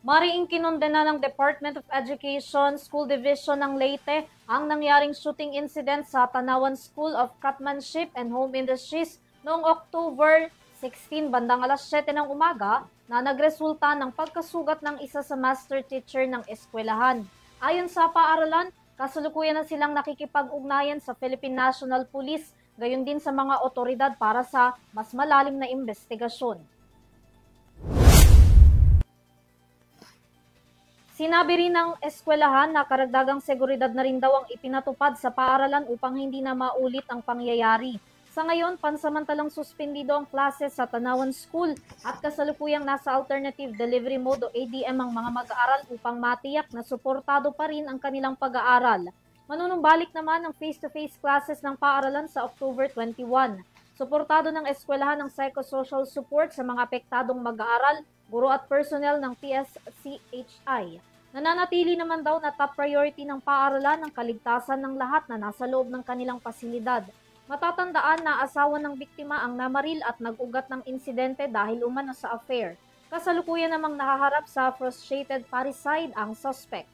Mariing kinondena ng Department of Education School Division ng Leyte ang nangyaring shooting incident sa Tanawan School of Craftsmanship and Home Industries noong October 16 bandang alas 7 ng umaga na nagresulta ng pagkasugat ng isa sa master teacher ng eskwelahan. Ayon sa paaralan, kasalukuyan na silang nakikipag-ugnayan sa Philippine National Police, gayon din sa mga otoridad para sa mas malalim na investigasyon. Sinabi rin ng eskwelahan na karagdagang seguridad na rin daw ang ipinatupad sa paaralan upang hindi na maulit ang pangyayari. Sa ngayon, pansamantalang suspendido ang klase sa Tanawan School at kasalukuyang nasa Alternative Delivery Mode o ADM ang mga mag-aaral upang matiyak na suportado pa rin ang kanilang pag-aaral. Manunumbalik naman ang face-to-face classes ng paaralan sa October 21. Suportado ng eskwelahan ng psychosocial support sa mga apektadong mag-aaral, guro at personnel ng PSCHI. Nananatili naman daw na top priority ng paaralan ang kaligtasan ng lahat na nasa loob ng kanilang pasilidad. Matatandaan na asawa ng biktima ang namaril at nag-ugat ng insidente dahil umano sa affair. Kasalukuyan namang nakaharap sa frustrated parricide ang suspect.